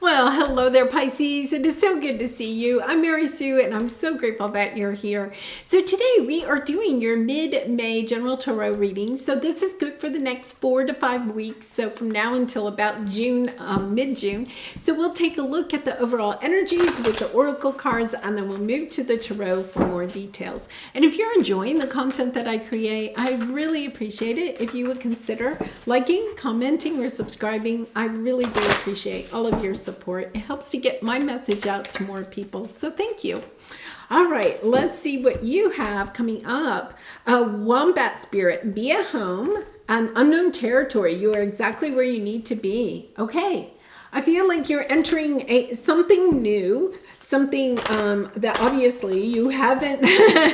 Well, hello there, Pisces. It is so good to see you. I'm Mary Sue, and I'm so grateful that you're here. So today we are doing your mid-May general tarot reading. So this is good for the next 4 to 5 weeks. So from now until about June, mid-June. So we'll take a look at the overall energies with the oracle cards, and then we'll move to the tarot for more details. And if you're enjoying the content that I create, I really appreciate it if you would consider liking, commenting, or subscribing. I really do appreciate all of your support. It helps to get my message out to more people. So thank you. All right, let's see what you have coming up. Wombat Spirit, be at home, an unknown territory. You are exactly where you need to be. Okay. I feel like you're entering something new, something that obviously you haven't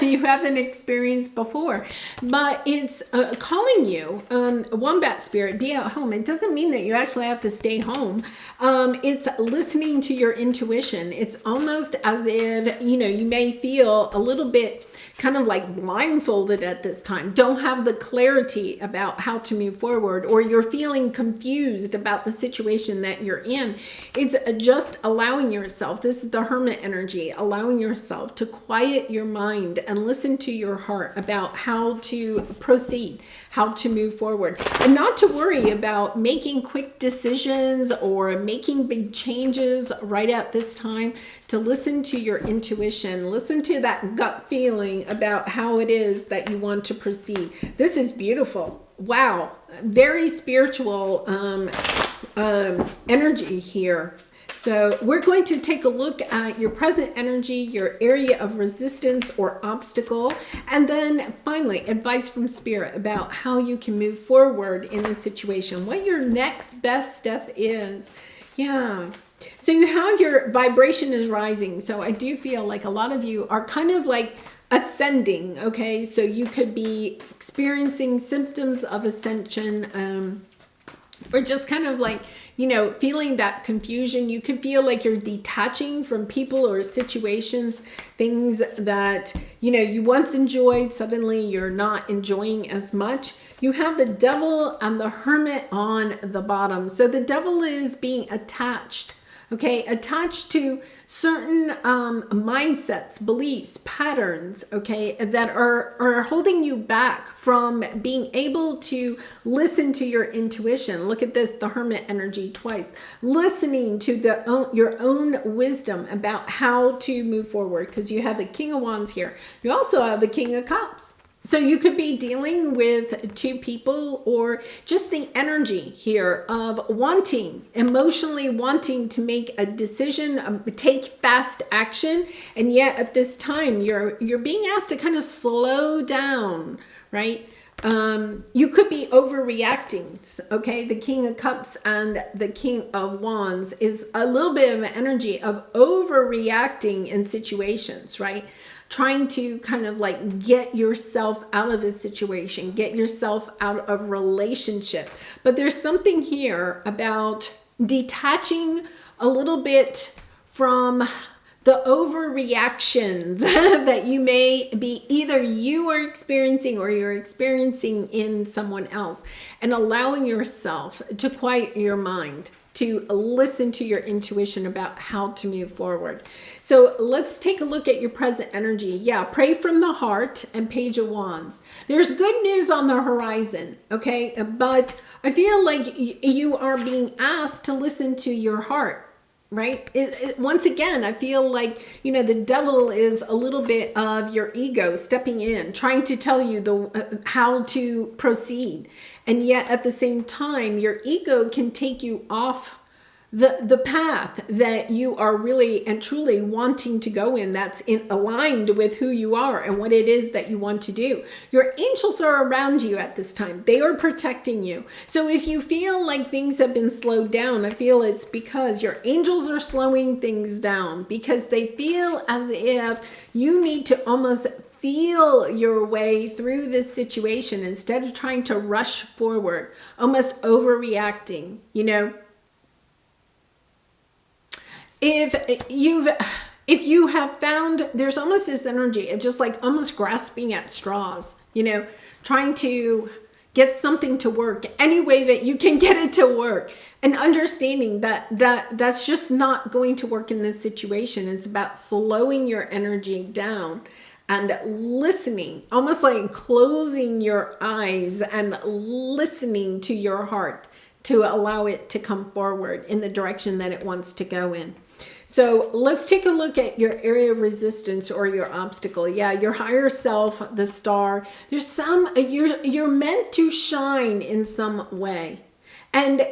you haven't experienced before, but it's calling you. Wombat Spirit, be at home. It doesn't mean that you actually have to stay home. It's listening to your intuition. It's almost as if, you may feel a little bit kind of like blindfolded at this time, don't have the clarity about how to move forward, or you're feeling confused about the situation that you're in. It's just allowing yourself, this is the Hermit energy, allowing yourself to quiet your mind and listen to your heart about how to proceed, how to move forward, and not to worry about making quick decisions or making big changes right at this time. To listen to your intuition, listen to that gut feeling about how it is that you want to proceed. This is beautiful. Wow, very spiritual energy here. So we're going to take a look at your present energy, your area of resistance or obstacle, and then finally advice from Spirit about how you can move forward in this situation, what your next best step is. Yeah. So how your vibration is rising. So I do feel like a lot of you are kind of like ascending. Okay. So you could be experiencing symptoms of ascension, or just kind of like, feeling that confusion. You could feel like you're detaching from people or situations, things that, you once enjoyed, suddenly you're not enjoying as much. You have the Devil and the Hermit on the bottom. So the Devil is being attached. Okay, attached to certain mindsets, beliefs, patterns, okay, that are holding you back from being able to listen to your intuition. Look at this, the Hermit energy twice. Listening to your own wisdom about how to move forward, because you have the King of Wands here. You also have the King of Cups. So you could be dealing with two people, or just the energy here of emotionally wanting to make a decision, take fast action. And yet at this time, you're being asked to kind of slow down, right? You could be overreacting. Okay. The King of Cups and the King of Wands is a little bit of an energy of overreacting in situations, right? Trying to kind of like get yourself out of a situation, get yourself out of relationship. But there's something here about detaching a little bit from the overreactions that you may be, either you are experiencing or you're experiencing in someone else, and allowing yourself to quiet your mind, to listen to your intuition about how to move forward. So let's take a look at your present energy. Yeah, pray from the heart and Page of Wands. There's good news on the horizon, okay? But I feel like you are being asked to listen to your heart. Right? Once again, I feel like, the Devil is a little bit of your ego stepping in, trying to tell you how to proceed. And yet at the same time, your ego can take you off the path that you are really and truly wanting to go in, that's aligned with who you are and what it is that you want to do. Your angels are around you at this time. They are protecting you. So if you feel like things have been slowed down, I feel it's because your angels are slowing things down, because they feel as if you need to almost feel your way through this situation instead of trying to rush forward, almost overreacting, If you have found, there's almost this energy of just like almost grasping at straws, trying to get something to work any way that you can get it to work, and understanding that's just not going to work in this situation. It's about slowing your energy down and listening, almost like closing your eyes and listening to your heart to allow it to come forward in the direction that it wants to go in. So let's take a look at your area of resistance or your obstacle. Yeah, your higher self, the star. There's some, you're meant to shine in some way. And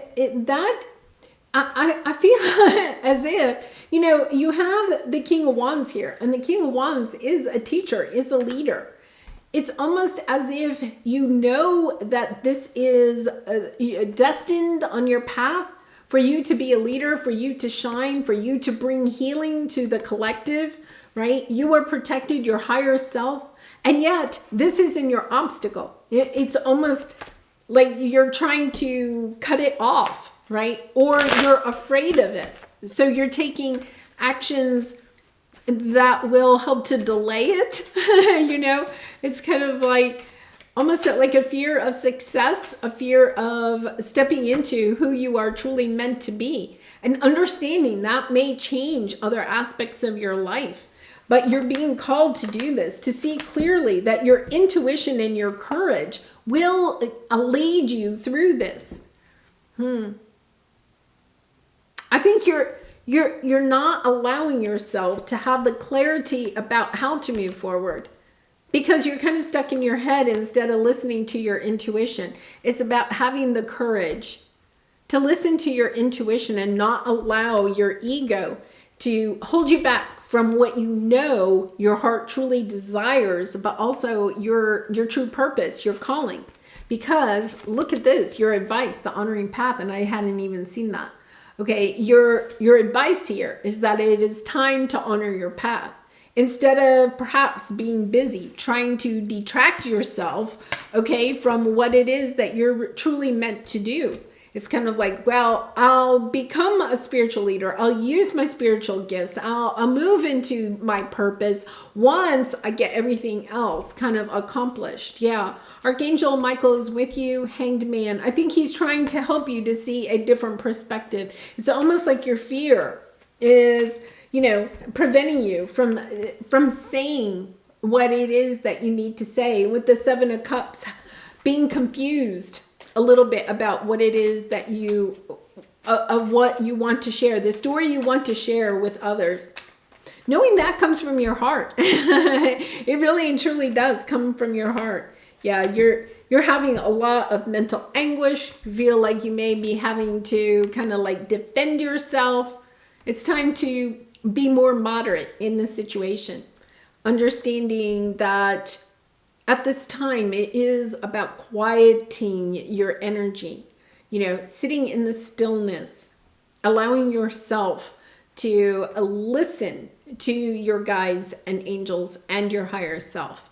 I feel as if, you have the King of Wands here. And the King of Wands is a teacher, is a leader. It's almost as if you know that this is destined on your path for you to be a leader, for you to shine, for you to bring healing to the collective, right? You are protected, your higher self. And yet, this isn't your obstacle. It's almost like you're trying to cut it off, right? Or you're afraid of it. So you're taking actions that will help to delay it. It's kind of like almost like a fear of success, a fear of stepping into who you are truly meant to be, and understanding that may change other aspects of your life. But you're being called to do this, to see clearly that your intuition and your courage will lead you through this. I think you're not allowing yourself to have the clarity about how to move forward, because you're kind of stuck in your head instead of listening to your intuition. It's about having the courage to listen to your intuition and not allow your ego to hold you back from what your heart truly desires, but also your true purpose, your calling. Because look at this, your advice, the honoring path, and I hadn't even seen that. Okay, your advice here is that it is time to honor your path. Instead of perhaps being busy trying to detract yourself, okay, from what it is that you're truly meant to do. It's kind of like, well, I'll become a spiritual leader. I'll use my spiritual gifts. I'll move into my purpose once I get everything else kind of accomplished. Yeah. Archangel Michael is with you, Hanged Man. I think he's trying to help you to see a different perspective. It's almost like your fear is, preventing you from saying what it is that you need to say. With the Seven of Cups, being confused a little bit about what it is that of what you want to share, the story you want to share with others. Knowing that comes from your heart. It really and truly does come from your heart. Yeah, you're having a lot of mental anguish. You feel like you may be having to kind of like defend yourself. It's time to be more moderate in the situation. Understanding that at this time, it is about quieting your energy, sitting in the stillness, allowing yourself to listen to your guides and angels and your higher self.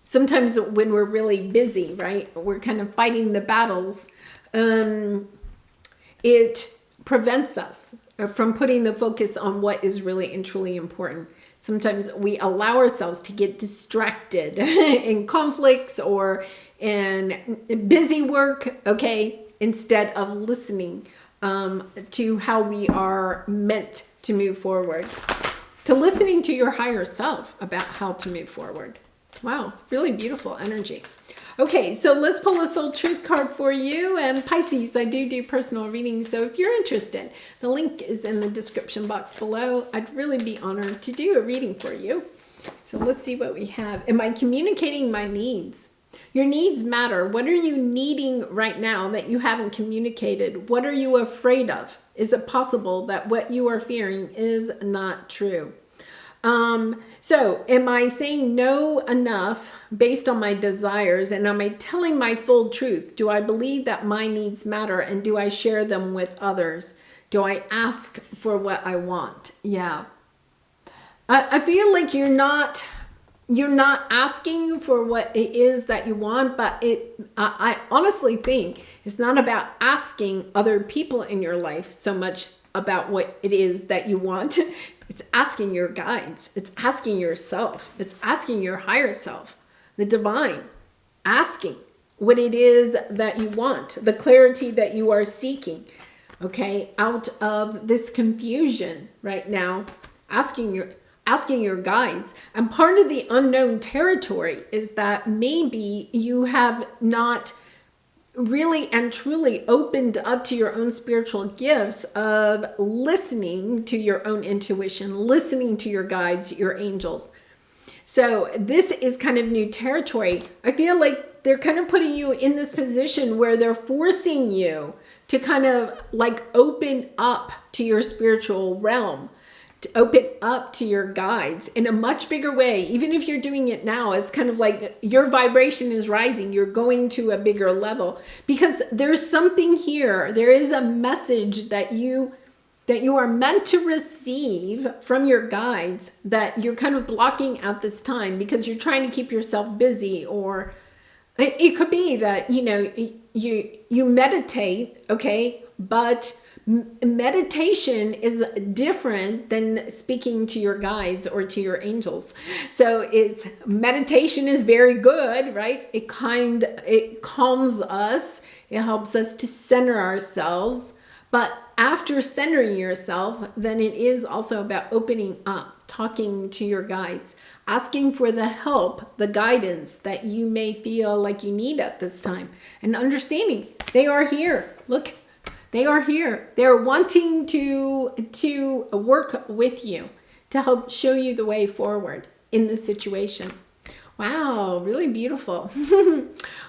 Sometimes when we're really busy, right, we're kind of fighting the battles, it prevents us from putting the focus on what is really and truly important. Sometimes we allow ourselves to get distracted in conflicts or in busy work, okay, instead of listening to how we are meant to move forward, to listening to your higher self about how to move forward. Wow, really beautiful energy. Okay, so let's pull a soul truth card for you. And Pisces, I do personal readings, so if you're interested, the link is in the description box below. I'd really be honored to do a reading for you. So let's see what we have. Am I communicating my needs? Your needs matter. What are you needing right now that you haven't communicated? What are you afraid of? Is it possible that what you are fearing is not true? So am I saying no enough based on my desires, and am I telling my full truth? Do I believe that my needs matter, and do I share them with others? Do I ask for what I want? Yeah. I feel like you're not asking for what it is that you want, but I honestly think it's not about asking other people in your life so much about what it is that you want. It's asking your guides. It's asking yourself. It's asking your higher self, the divine, asking, what it is that you want, the clarity that you are seeking, okay, out of this confusion right now, asking your guides. And part of the unknown territory is that maybe you have not really and truly opened up to your own spiritual gifts of listening to your own intuition, listening to your guides, your angels. So this is kind of new territory. I feel like they're kind of putting you in this position where they're forcing you to kind of like open up to your spiritual realm, to open up to your guides in a much bigger way. Even if you're doing it now, it's kind of like your vibration is rising. You're going to a bigger level because there's something here. There is a message that you are meant to receive from your guides that you're kind of blocking at this time because you're trying to keep yourself busy, or it could be that, you know, you meditate, okay, but meditation is different than speaking to your guides or to your angels. So meditation is very good, right? It calms us. It helps us to center ourselves. But after centering yourself, then it is also about opening up, talking to your guides, asking for the help, the guidance that you may feel like you need at this time, and understanding they are here. Look, they are here. They're wanting to work with you to help show you the way forward in this situation. Wow, really beautiful.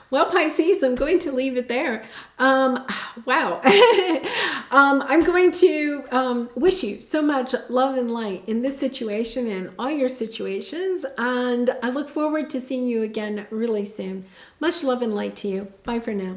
Well, Pisces, I'm going to leave it there. Wow. I'm going to wish you so much love and light in this situation and all your situations. And I look forward to seeing you again really soon. Much love and light to you. Bye for now.